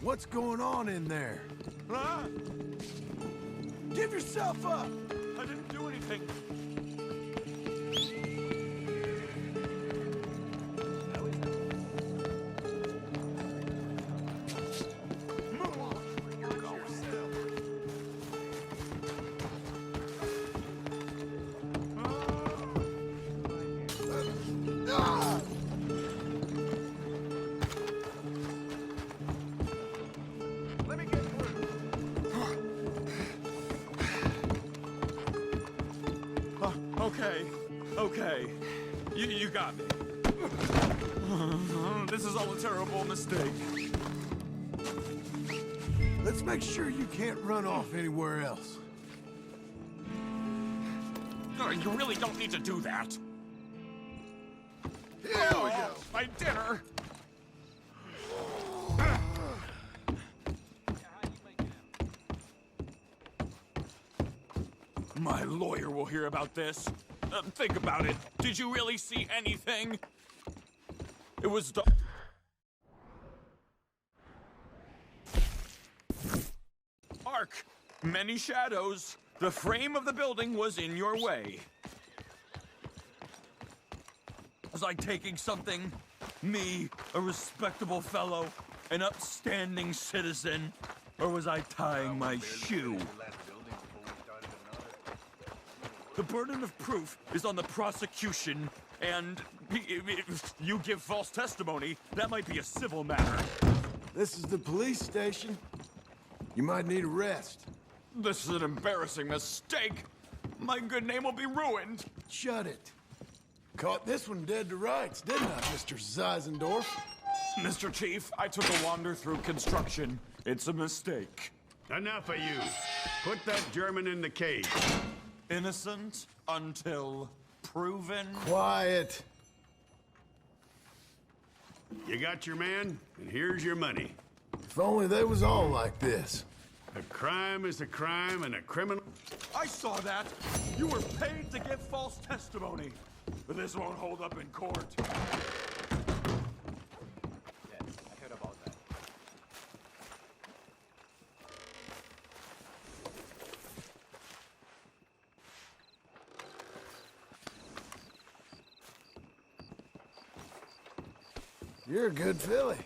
What's going on in there? Huh? Give yourself up! I didn't do anything. Let me get through. Okay. You got me. This is all a terrible mistake. Let's make sure you can't run off anywhere else. You really don't need to do that. Here we go. My dinner. My lawyer will hear about this. Think about it. Did you really see anything? It was dark. Many shadows. The frame of the building was in your way. Was I taking something? Me, a respectable fellow, an upstanding citizen? Or was I tying my shoe? The burden of proof is on the prosecution, and if you give false testimony, that might be a civil matter. This is the police station. You might need a rest. This is an embarrassing mistake. My good name will be ruined. Shut it. Caught this one dead to rights, didn't I, Mr. Zeisendorf? Mr. Chief, I took a wander through construction. It's a mistake. Enough of you. Put that German in the cage. Innocent until proven. Quiet. You got your man, and here's your money. If only they was all like this. A crime is a crime, and a criminal... I saw that. You were paid to give false testimony. But this won't hold up in court. Yes, I heard about that. You're a good filly.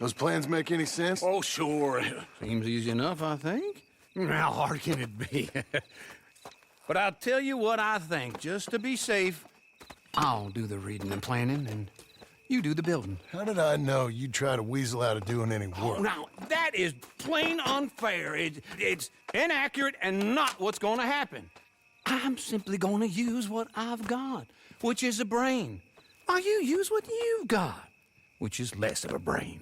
Those plans make any sense? Oh, sure. Seems easy enough, I think. How hard can it be? But I'll tell you what I think. Just to be safe, I'll do the reading and planning, and you do the building. How did I know you'd try to weasel out of doing any work? Now, that is plain unfair. It's inaccurate and not what's going to happen. I'm simply going to use what I've got, which is a brain. While you use what you've got, which is less of a brain.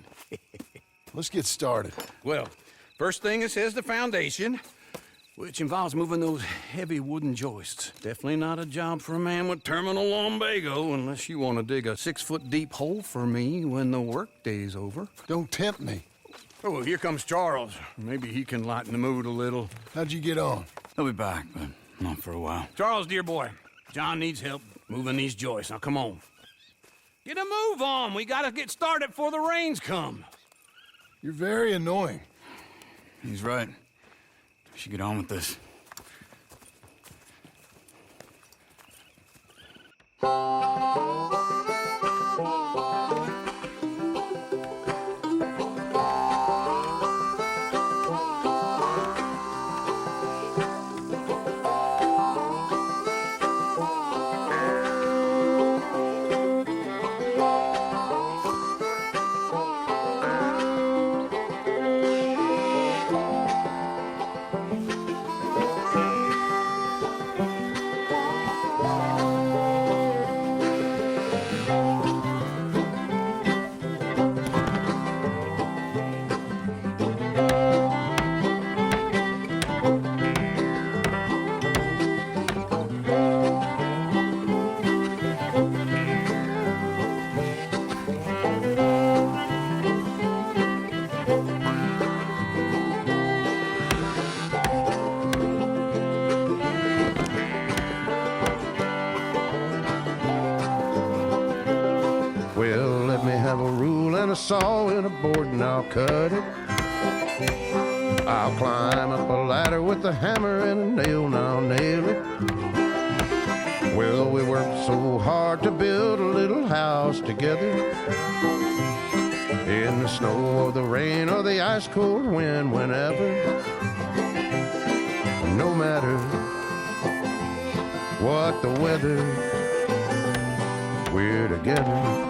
Let's get started. Well, first thing it says the foundation. which involves moving those heavy wooden joists. Definitely not a job for a man with terminal lumbago, unless you want to dig a 6-foot deep hole for me when the workday's over. Don't tempt me. Oh, here comes Charles. Maybe he can lighten the mood a little. How'd you get on? He'll be back, but not for a while. Charles, dear boy, John needs help moving these joists. Now, come on. Get a move on. We gotta get started before the rains come. You're very annoying. He's right. We should get on with this. Well, let me have a rule and a saw and a board and I'll cut it. I'll climb up a ladder with a hammer and a nail and I'll nail it. Well, we worked so hard to build a little house together. In the snow or the rain or the ice cold wind, whenever. No matter what the weather, we're together.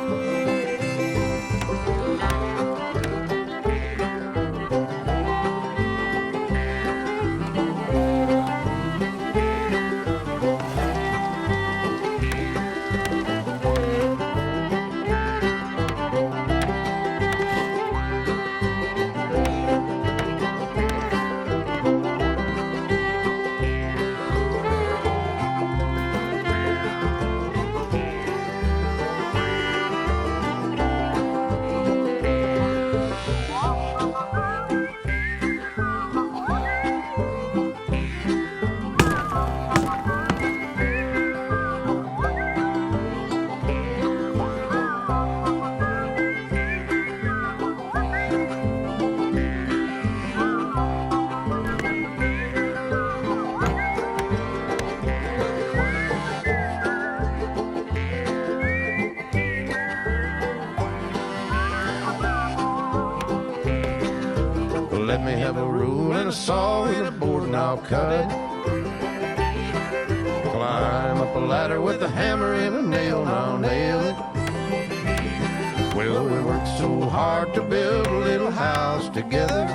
Let me have a rule and a saw and a board and I'll cut it. Climb up a ladder with a hammer and a nail and I'll nail it. Well, we worked so hard to build a little house together.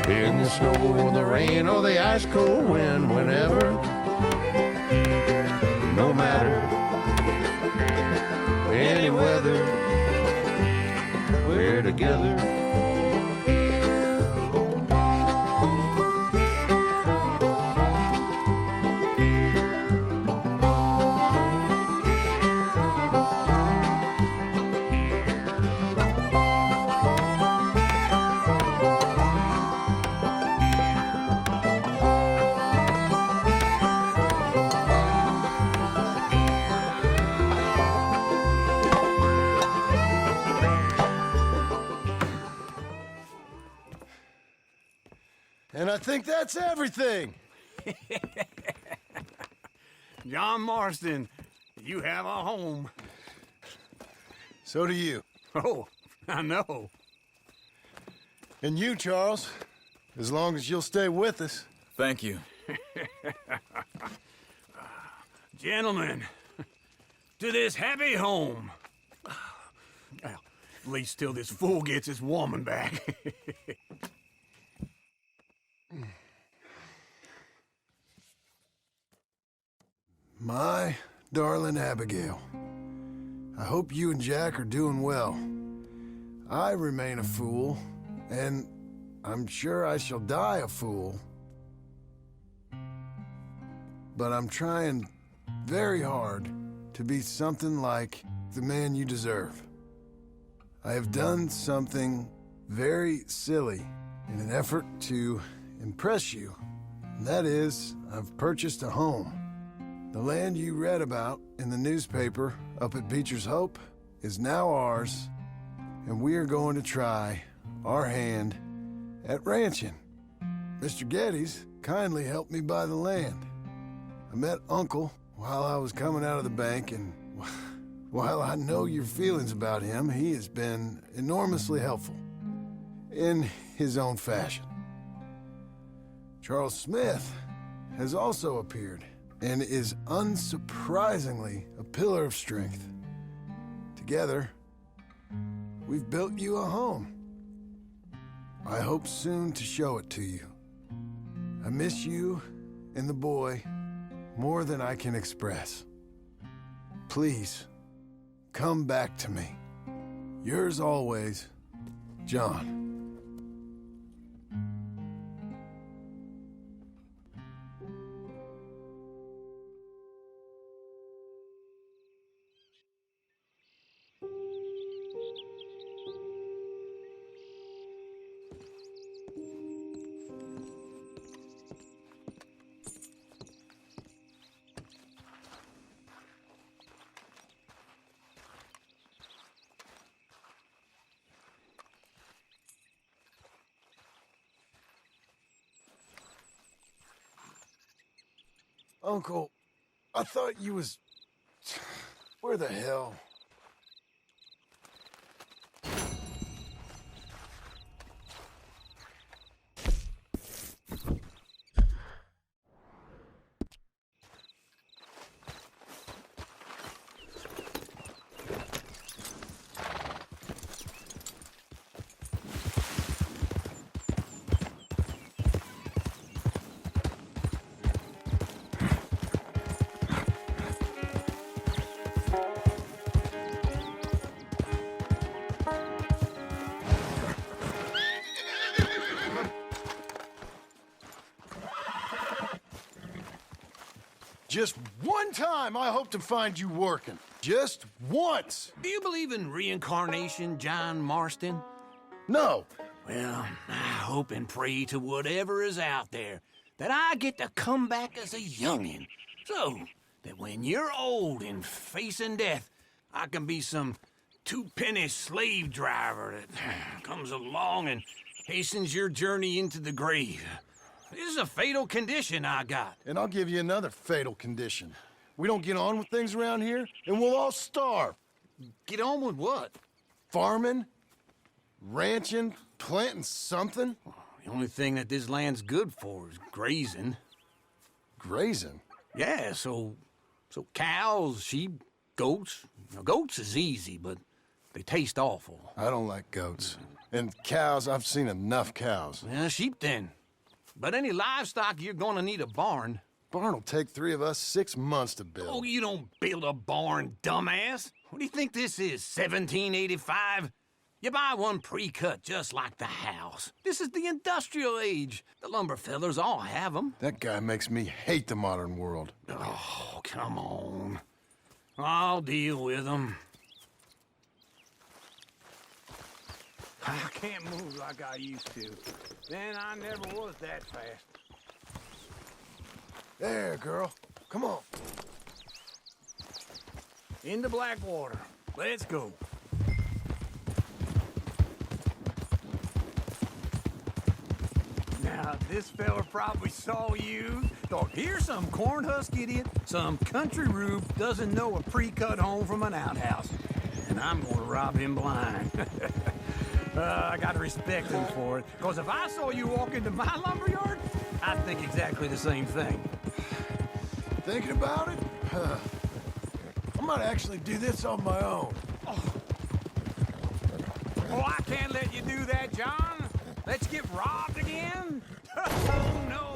In the snow or the rain or the ice cold wind, whenever. No matter any weather, we're together. And I think that's everything. John Marston, you have a home. So do you. Oh, I know. And you, Charles. As long as you'll stay with us. Thank you. Gentlemen, to this happy home. Well, at least till this fool gets his woman back. My darling Abigail, I hope you and Jack are doing well. I remain a fool, and I'm sure I shall die a fool but I'm trying very hard to be something like the man you deserve. I have done something very silly in an effort to impress you, and that is, I've purchased a home. The land you read about in the newspaper up at Beecher's Hope is now ours, and we are going to try our hand at ranching. Mr. Geddes kindly helped me buy the land. I met Uncle while I was coming out of the bank, and while I know your feelings about him, he has been enormously helpful in his own fashion. Charles Smith has also appeared and is unsurprisingly a pillar of strength. Together, we've built you a home. I hope soon to show it to you. I miss you and the boy more than I can express. Please, come back to me. Yours always, John. Uncle, I thought you was... Where the hell? Just one time I hope to find you working. Just once. Do you believe in reincarnation, John Marston? No. Well, I hope and pray to whatever is out there that I get to come back as a youngin', so that when you're old and facing death, I can be some two-penny slave driver that comes along and hastens your journey into the grave. This is a fatal condition I got. And I'll give you another fatal condition. We don't get on with things around here, and we'll all starve. Get on with what? Farming, ranching, planting something. The only thing that this land's good for is grazing. Grazing? Yeah, so cows, sheep, goats. Now, goats is easy, but they taste awful. I don't like goats. And cows, I've seen enough cows. Yeah, sheep then. But any livestock, you're gonna need a barn. Barn will take 3 of us 6 months to build. Oh, you don't build a barn, dumbass. What do you think this is, 1785? You buy one pre-cut just like the house. This is the industrial age. The lumber fellers all have them. That guy makes me hate the modern world. Oh, come on. I'll deal with them. I can't move like I used to. Then I never was that fast. There, girl. Come on. Into Blackwater. Let's go. Now, this fella probably saw you, thought, here's some corn husk idiot, some country rube doesn't know a pre-cut home from an outhouse. And I'm gonna rob him blind. I gotta respect him for it, because if I saw you walk into my lumberyard, I'd think exactly the same thing. Thinking about it? Huh. I might actually do this on my own. Oh, I can't let you do that, John. Let's get robbed again? Oh, no.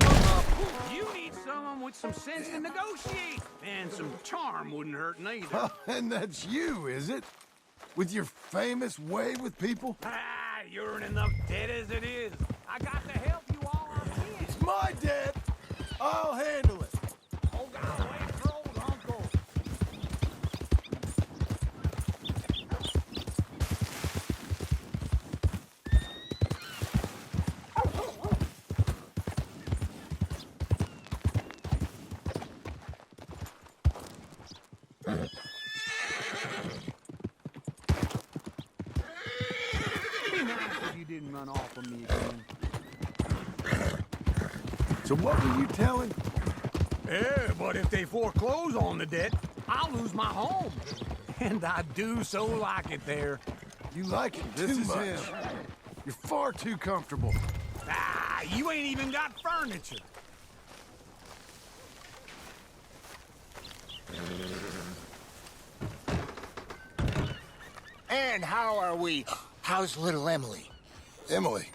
You need someone with some sense to negotiate. And some charm wouldn't hurt neither. And that's you, is it? With your famous way with people? Ah, you're in enough debt as it is. I got to help you all I can. It's my debt. I'll handle it. Oh, didn't run off on me again. So what were you telling? Yeah, but if they foreclose on the debt, I'll lose my home. And I do so like it there. You like it too much. Him. You're far too comfortable. Ah, you ain't even got furniture. And how are we? How's little Emily? Emily,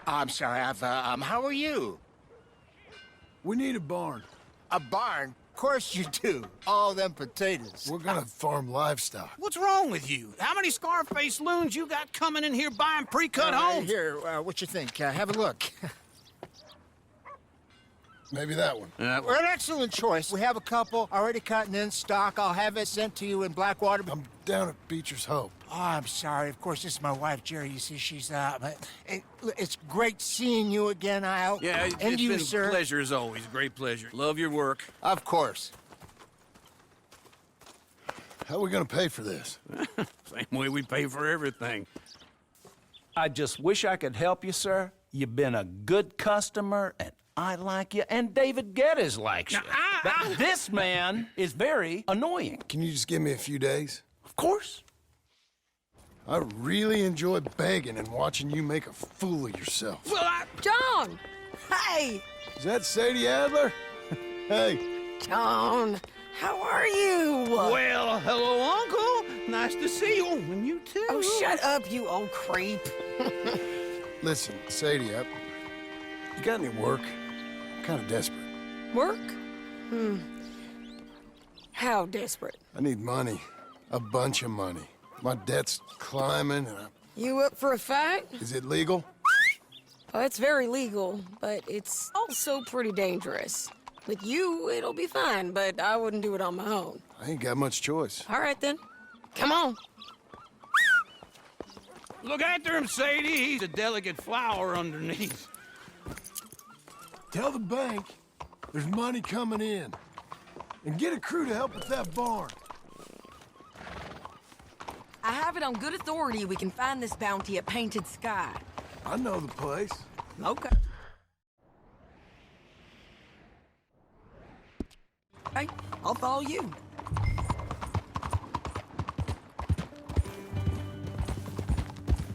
I'm sorry, how are you? we need a barn. A barn? Of course you do. All them potatoes. We're gonna farm livestock. What's wrong with you? How many Scarface loons you got coming in here buying pre-cut homes? Here, what you think? Have a look. Maybe that one. We're an excellent choice. We have a couple already cut and in stock. I'll have it sent to you in Blackwater. I'm down at Beecher's Hope. Oh, I'm sorry. Of course, this is my wife, Jerry. You see, she's it's great seeing you again, Al. Yeah, and it's you, been sir. a pleasure as always. Great pleasure. Love your work. Of course. How are we gonna pay for this? Same way we pay for everything. I just wish I could help you, sir. You've been a good customer, and I like you, and David Geddes likes you. But this man is very annoying. Can you just give me a few days? Of course. I really enjoy begging and watching you make a fool of yourself. John! Hey! Is that Sadie Adler? Hey, John, how are you? Well, hello, Uncle. Nice to see you. And you too. Oh, shut up, you old creep. listen, Sadie, you got any work? I'm kind of desperate. Work? How desperate? I need money. A bunch of money. My debt's climbing, and You up for a fight? is it legal? Oh, it's very legal, but it's also pretty dangerous. With you, it'll be fine, but I wouldn't do it on my own. I ain't got much choice. All right, then. Come on. Look after him, Sadie. He's a delicate flower underneath. Tell the bank there's money coming in. And get a crew to help with that barn. I have it on good authority we can find this bounty at Painted Sky. I know the place. Okay. Hey, I'll follow you.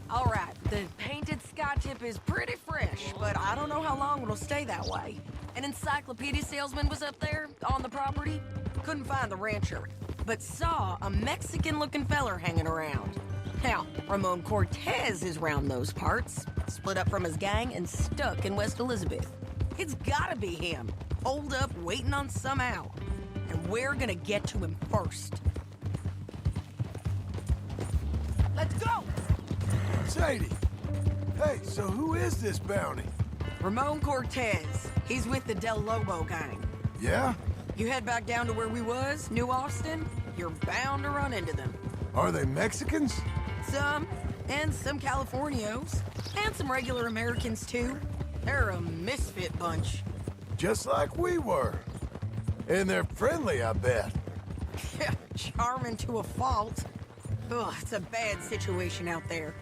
All right, the Painted Sky tip is pretty fresh, but I don't know how long it'll stay that way. An encyclopedia salesman was up there on the property. Couldn't find the rancher, but saw a Mexican-looking feller hanging around. Now, Ramon Cortez is round those parts, split up from his gang and stuck in West Elizabeth. It's gotta be him, holed up waiting on some out. And we're gonna get to him first. Let's go! Sadie! Hey, so who is this bounty? Ramon Cortez. He's with the Del Lobo gang. Yeah? You head back down to where we was, New Austin, you're bound to run into them. Are they Mexicans? Some, and some Californios, and some regular Americans too. They're a misfit bunch. Just like we were. And they're friendly, I bet. Charming to a fault. Ugh, it's a bad situation out there.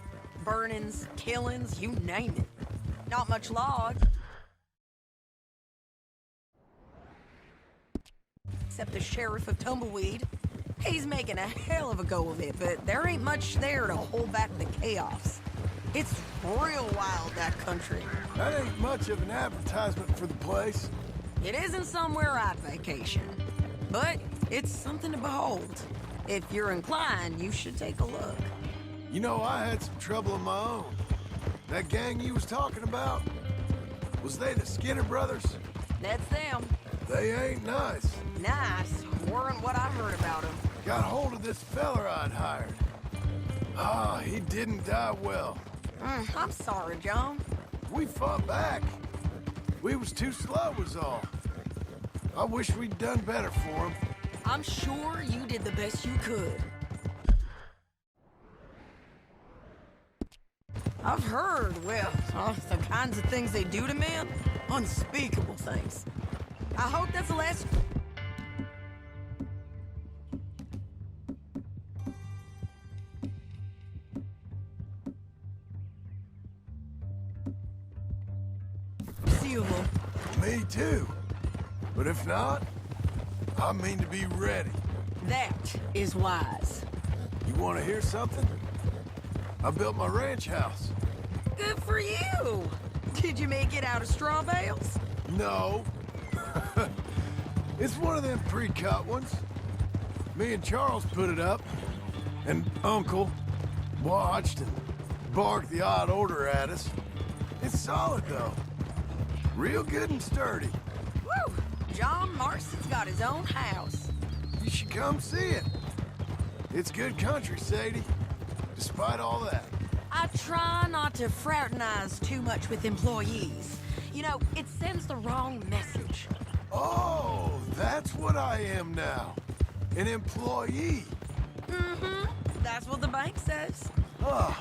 Burnings, killings, you name it. Not much law. Except the sheriff of Tumbleweed. He's making a hell of a go of it, but there ain't much there to hold back the chaos. It's real wild, that country. That ain't much of an advertisement for the place. It isn't somewhere I'd vacation, but it's something to behold. If you're inclined, you should take a look. You know, I had some trouble of my own. That gang you was talking about, was they the Skinner brothers? That's them. They ain't nice. Nice. Weren't what I heard about them. Got hold of this feller I'd hired. Ah, he didn't die well. I'm sorry, John. We fought back. We was too slow was all. I wish we'd done better for him. I'm sure you did the best you could. I've heard, well, the kinds of things they do to men. Unspeakable things. I hope that's the last... few of them. Me too. But if not, I mean to be ready. That is wise. You want to hear something? I built my ranch house. Good for you. Did you make it out of straw bales? No. It's one of them pre-cut ones. Me and Charles put it up, and Uncle watched and barked the odd order at us. It's solid, though. Real good and sturdy. Woo! John Marston's got his own house. You should come see it. It's good country, Sadie, despite all that. I try not to fraternize too much with employees. You know, it sends the wrong message. Oh, that's what I am now. An employee. Mm-hmm. That's what the bank says. Oh,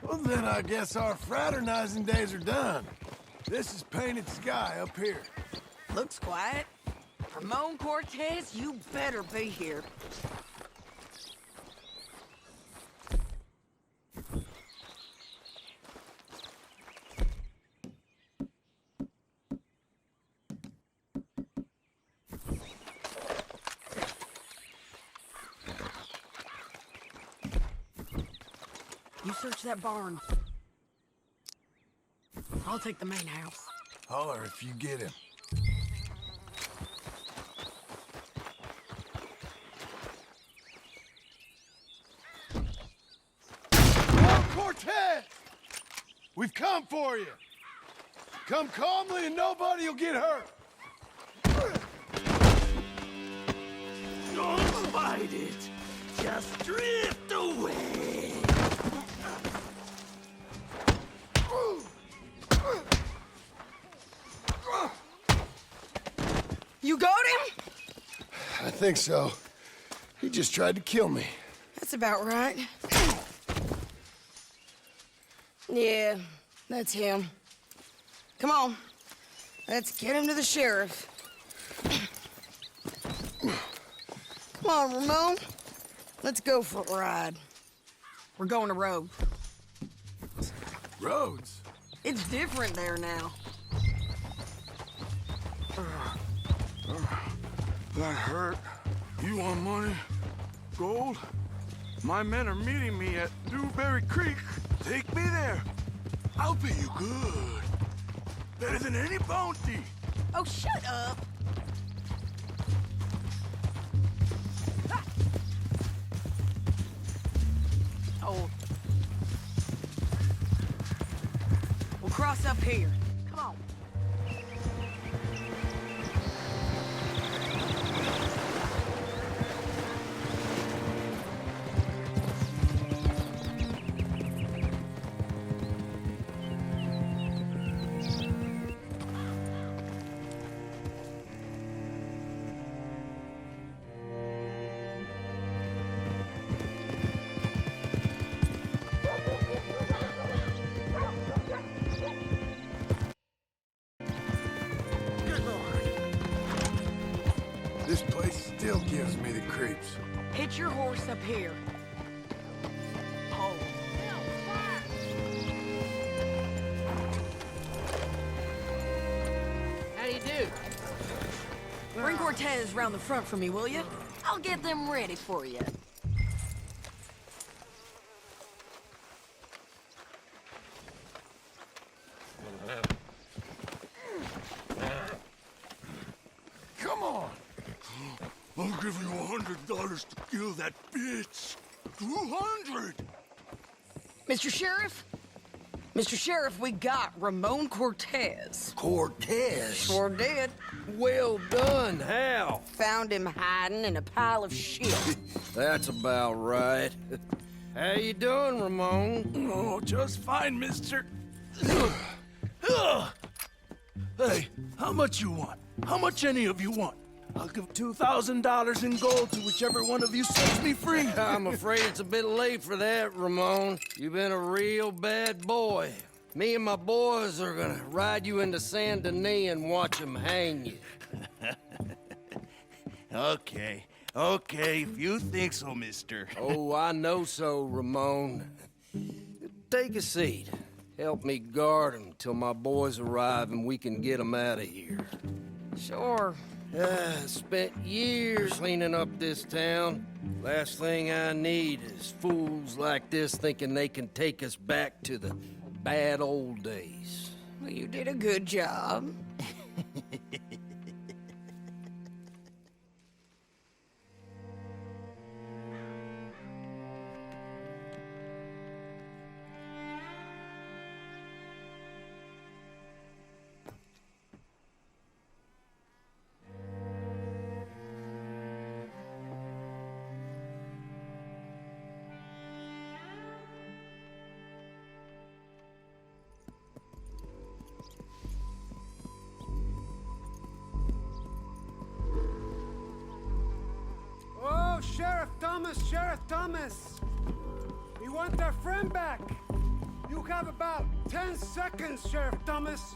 well then I guess our fraternizing days are done. This is painted sky up here. Looks quiet. Ramon Cortez, you better be here. You search that barn. I'll take the main house. Holler if you get him. Cortez! We've come for you. Come calmly and nobody will get hurt. Don't fight it. Just drift away. You got him? I think so. He just tried to kill me. That's about right. Yeah, that's him. Come on. Let's get him to the sheriff. Come on, Ramon. Let's go for a ride. We're going to Road. Rhodes? It's different there now. That hurt. You want money? Gold? My men are meeting me at Newberry Creek. Take me there. I'll pay you good. Better than any bounty. Oh, shut up. Ha! Oh. We'll cross up here. Come on. This place still gives me the creeps. Hitch your horse up here. Oh. How do you do? Bring Cortez round the front for me, will you? I'll get them ready for you. Come on! I'll give you $100 to kill that bitch. 200. Mr. Sheriff? Mr. Sheriff, we got Ramon Cortez. Cortez? Sure did. Well done, Hal. Found him hiding in a pile of shit. That's about right. How you doing, Ramon? Oh, just fine, mister. Hey, how much you want? How much any of you want? I'll give $2,000 in gold to whichever one of you sets me free. I'm afraid it's a bit late for that, Ramon. You've been a real bad boy. Me and my boys are gonna ride you into Saint Denis and watch them hang you. Okay, if you think so, mister. Oh, I know so, Ramon. Take a seat. Help me guard them till my boys arrive and we can get them out of here. Sure. Spent years cleaning up this town. Last thing I need is fools like this thinking they can take us back to the bad old days. Well, you did a good job. Sheriff Thomas! We want our friend back! You have about 10 seconds, Sheriff Thomas,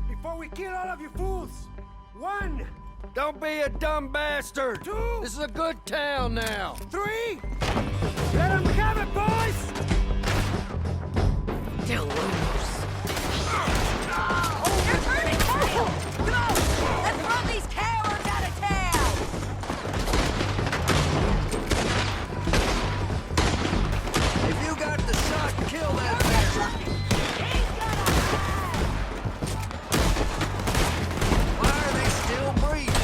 before we kill all of you fools! 1! Don't be a dumb bastard! 2! This is a good town now! 3! Let them have it, boys! They're losers. They're turning tail! Come on! Let's run these cowards out of town! If you got the shot, kill that bastard! Why are they still breathing?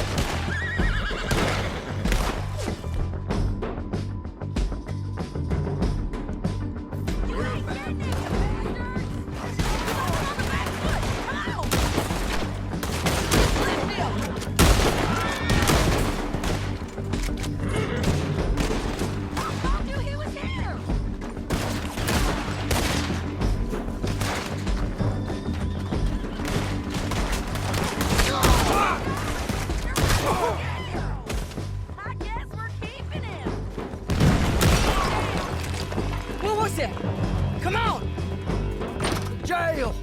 Come on! Jail!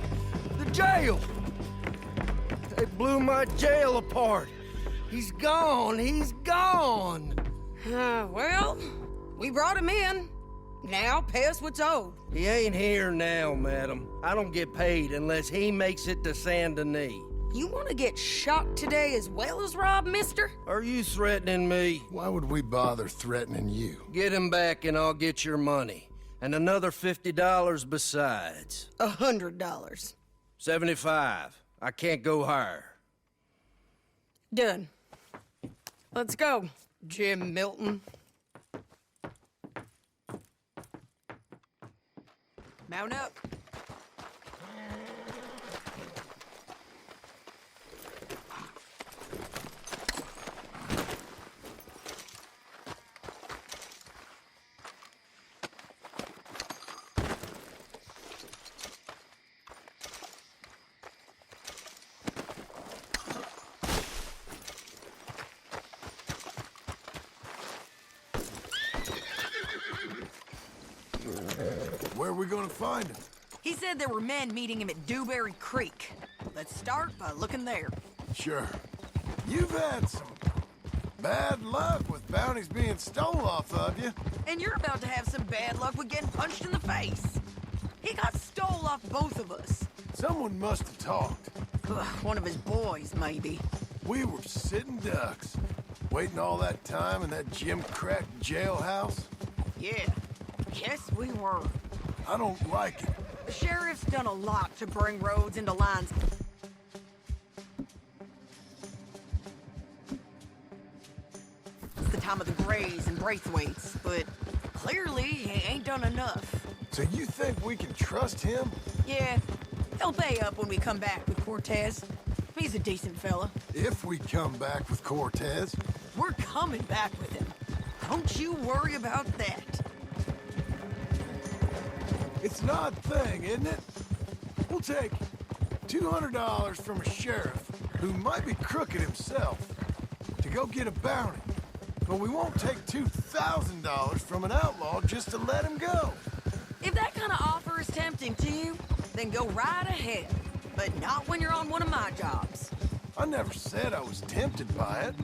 The jail! They blew my jail apart. He's gone! He's gone! Well, we brought him in. Now pay us what's owed. He ain't here now, madam. I don't get paid unless he makes it to Saint Denis. You want to get shot today as well as rob, mister? Are you threatening me? Why would we bother threatening you? Get him back and I'll get your money. And another $50 besides. $100. 75. I can't go higher. Done. Let's go, Jim Milton. Mount up. Where are we gonna find him? He said there were men meeting him at Dewberry Creek. Let's start by looking there. Sure. You've had some bad luck with bounties being stole off of you. And you're about to have some bad luck with getting punched in the face. He got stole off both of us. Someone must have talked. One of his boys, maybe. We were sitting ducks, waiting all that time in that Jim Crack jailhouse. Yeah. Yes, we were. I don't like it. The sheriff's done a lot to bring roads into lines. It's the time of the Grays and Braithwaites, but clearly he ain't done enough. So you think we can trust him? Yeah, he'll pay up when we come back with Cortez. He's a decent fella. If we come back with Cortez. We're coming back with him. Don't you worry about that. It's an odd thing, isn't it? We'll take $200 from a sheriff who might be crooked himself to go get a bounty. But we won't take $2,000 from an outlaw just to let him go. If that kind of offer is tempting to you, then go right ahead. But not when you're on one of my jobs. I never said I was tempted by it.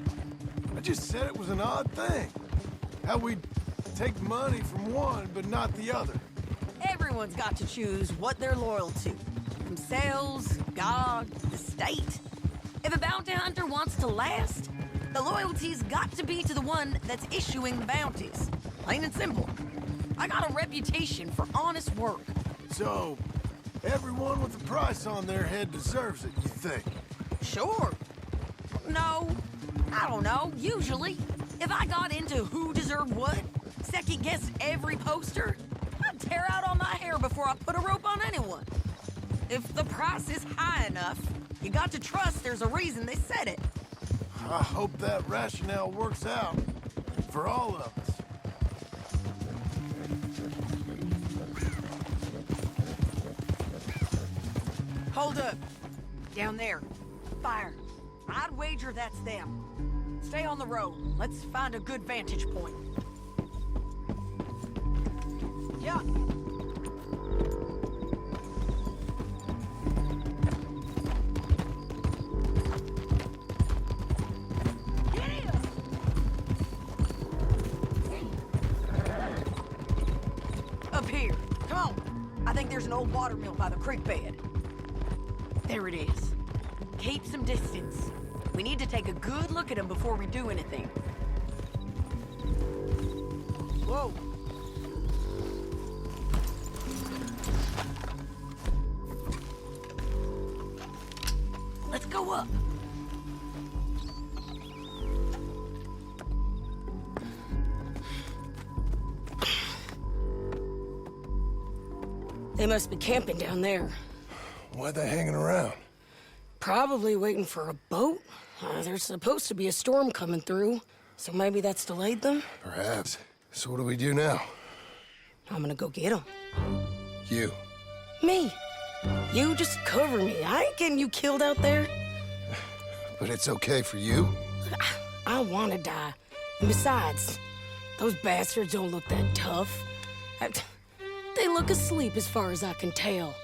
I just said it was an odd thing. How we'd take money from one but not the other. Everyone's got to choose what they're loyal to. Themselves, God, the state. If a bounty hunter wants to last, the loyalty's got to be to the one that's issuing the bounties. Plain and simple. I got a reputation for honest work. So, everyone with a price on their head deserves it, you think? Sure. No, I don't know. Usually, if I got into who deserved what, second-guessed every poster, I'd tear out all my hair before I put a rope on anyone. If the price is high enough, you got to trust there's a reason they said it. I hope that rationale works out for all of us. Hold up. Down there. Fire. I'd wager that's them. Stay on the road. Let's find a good vantage point. Yeah. Up here. Come on. I think there's an old water mill by the creek bed. There it is. Keep some distance. We need to take a good look at him before we do anything. Whoa. Let's go up. They must be camping down there. Why they hanging around? Probably waiting for a boat. There's supposed to be a storm coming through, so maybe that's delayed them? Perhaps. So what do we do now? I'm gonna go get them. You. Me. You just cover me. I ain't getting you killed out there. But it's okay for you? I wanna die. And besides, those bastards don't look that tough. They look asleep as far as I can tell.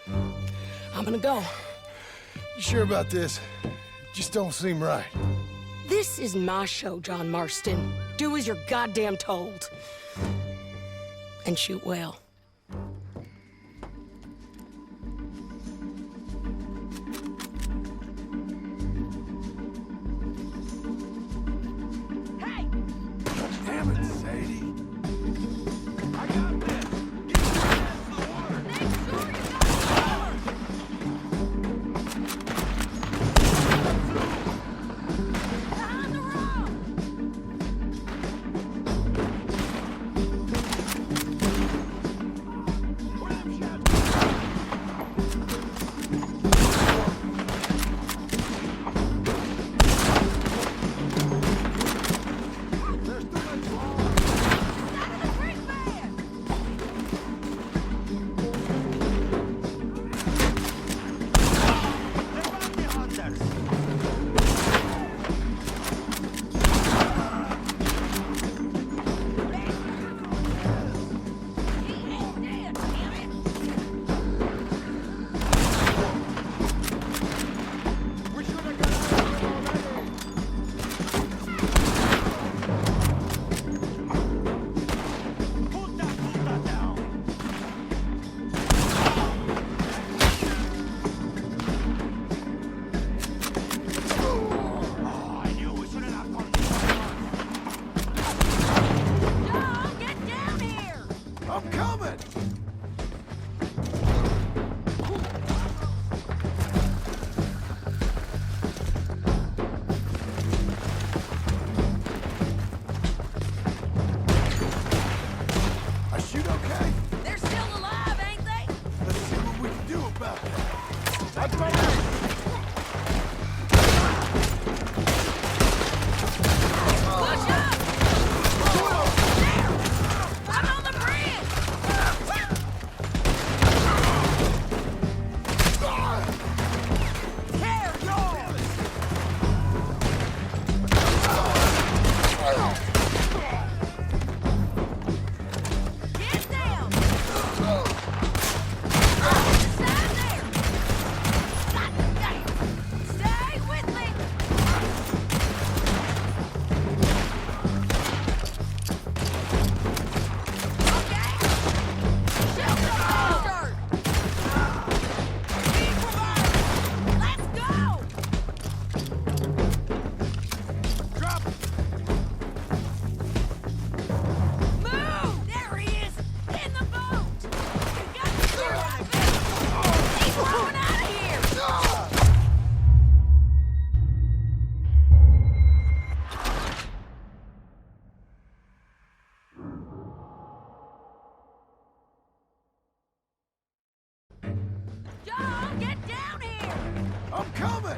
I'm gonna go. You sure about this? Just don't seem right. This is my show, John Marston. Do as you're goddamn told. And shoot well. Hey! Damn it, Sadie. I got this! Get your ass to the water! Make sure you got the water! Behind the rock! Where are them shots? There's too much water! Out of the creek bed! They're bounty hunters! He ain't dead, damn it! We should have got out of here already! Put that down! Oh, I knew we shouldn't have gone this far. John, get down here! I'm coming! I shoot okay? They're still alive, ain't they? Let's see what we can do about that. I'm ready. Push up! There! I'm on the bridge! Tear yours! Get down! I'm coming!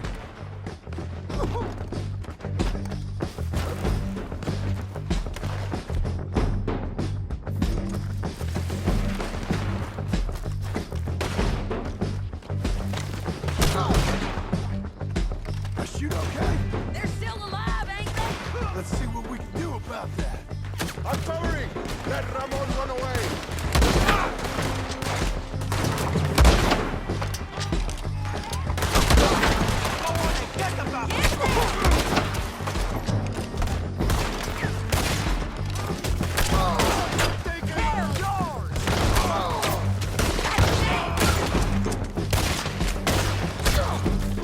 I shoot okay? They're still alive, ain't they? Let's see what we can do about that. I'm covering! Let Ramon run away!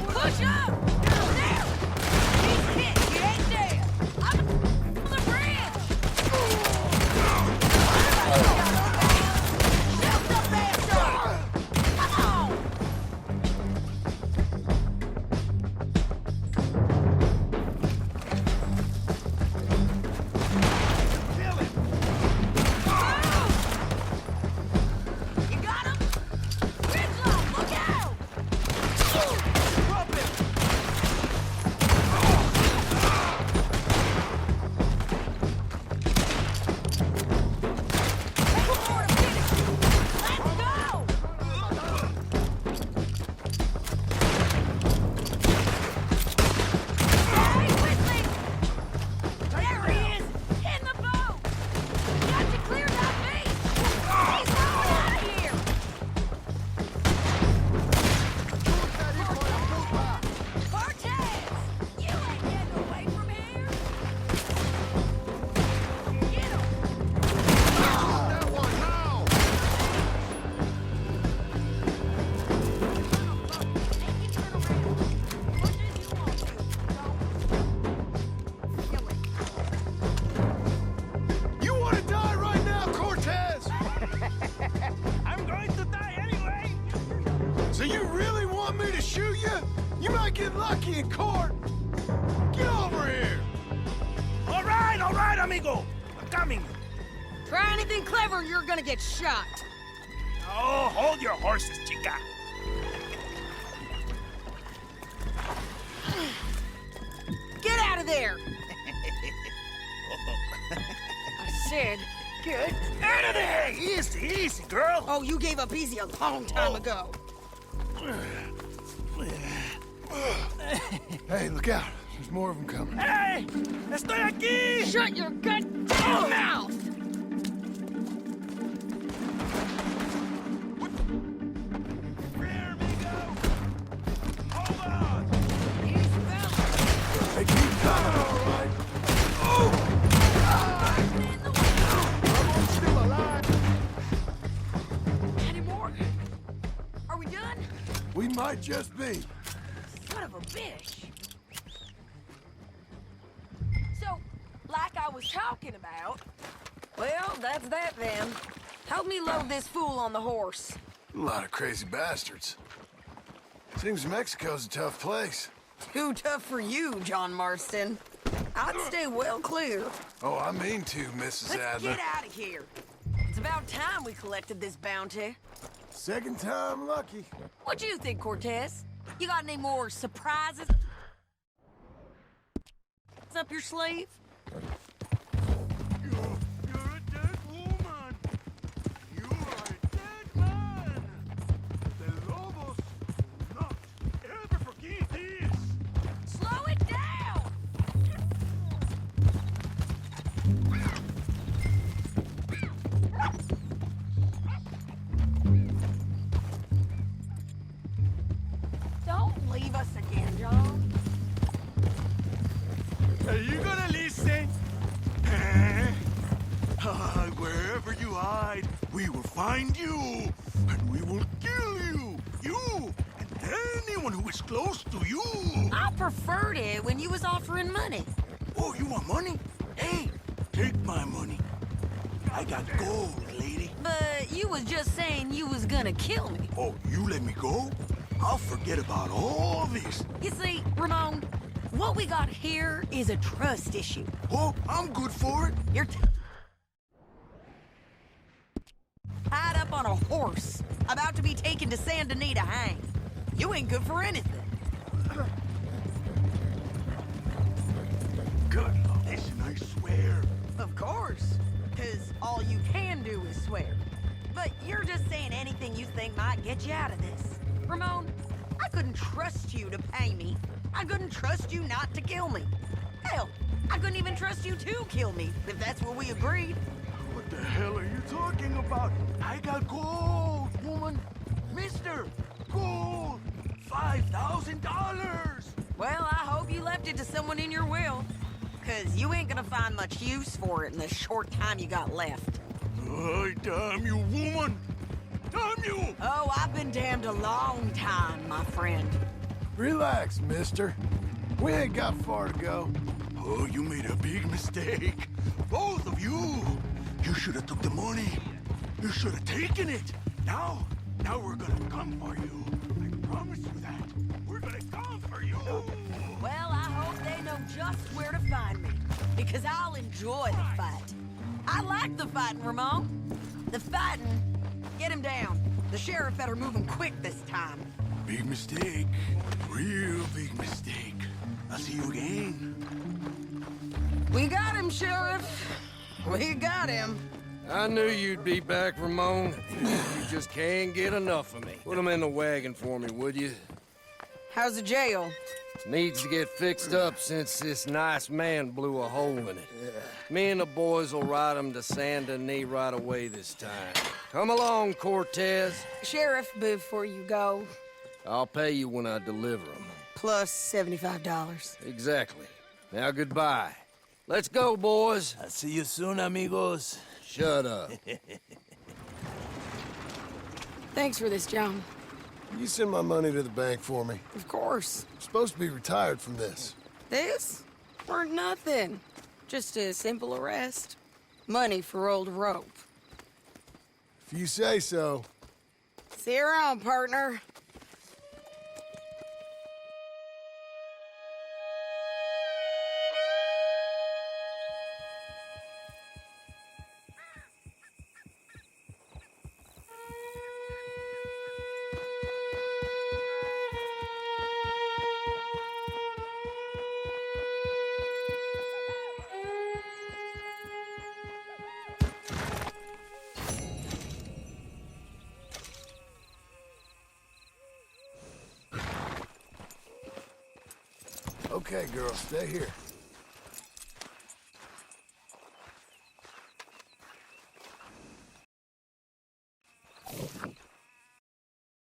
Push up! There! He's hit! He ain't dead! I'm on the bridge! Shoot the bastard! Come on! You got him? Ridgeline, look out! You want to die right now, Cortez? I'm going to die anyway! So you really want me to shoot you? You might get lucky in court. Get over here. All right, amigo. I'm coming. Try anything clever, you're gonna get shot. Oh, hold your horses, chica. Get out of there! I said, get Out of there! Easy, easy, girl. Oh, you gave up easy a long time ago. Hey, look out. There's more of them coming. Hey! Estoy aquí! Shut your goddamn mouth! Hold on! They keep coming, all right. Ramon's still alive! Any more? Are we done? We might just be. Son of a bitch. So, like I was talking about, well, that's that then. Help me load this fool on the horse. A lot of crazy bastards. Seems Mexico's a tough place. Too tough for you, John Marston. I'd stay well clear. Oh, I mean to, Mrs. Let's Adler. get out of here. It's about time we collected this bounty. Second time lucky. What do you think, Cortez? You got any more surprises up your sleeve? You're a dead woman! You are a dead man! The Lobos will not ever forgive this! Slow it down! Don't leave us again, John. Are you gonna listen? Wherever you hide, we will find you, and we will kill you! You, and anyone who is close to you! I preferred it when you was offering money. Oh, you want money? Hey, take my money. I got gold, lady. But you was just saying you was gonna kill me. Oh, you let me go? I'll forget about all this. You see, Ramon, what we got here is a trust issue. Oh, I'm good for it. You're tied up on a horse, about to be taken to Saint Denis to hang. You ain't good for anything. Good. Listen, I swear. Of course, because all you can do is swear. But you're just saying anything you think might get you out of this. Ramon, I couldn't trust you to pay me. I couldn't trust you not to kill me. Hell, I couldn't even trust you to kill me, if that's what we agreed. What the hell are you talking about? I got gold, woman. Mister, gold. $5,000. Well, I hope you left it to someone in your will. Because you ain't gonna find much use for it in the short time you got left. Oh, damn you, woman! Damn you! Oh, I've been damned a long time, my friend. Relax, mister. We ain't got far to go. Oh, you made a big mistake. Both of you. You should have took the money. You should have taken it. Now we're gonna come for you. I promise you that. We're gonna come for you. Well, I hope they know just where to find me. Because I'll enjoy the fight. I like the fighting, Ramon. The fighting. Get him down. The sheriff better move him quick this time. Big mistake. Real big mistake. I'll see you again. We got him, Sheriff. We got him. I knew you'd be back, Ramon. You just can't get enough of me. Put him in the wagon for me, would you? How's the jail? Needs to get fixed up since this nice man blew a hole in it. Me and the boys will ride him to Saint Denis right away this time. Come along, Cortez. Sheriff, before you go, I'll pay you when I deliver him. plus $75. Exactly. Now goodbye. Let's go, boys. I'll see you soon, amigos. Shut up. Thanks for this, John. You send my money to the bank for me. Of course. I'm supposed to be retired from this. This? Weren't nothing. Just a simple arrest. Money for old rope. If you say so. See you around, partner. Okay, girl, stay here.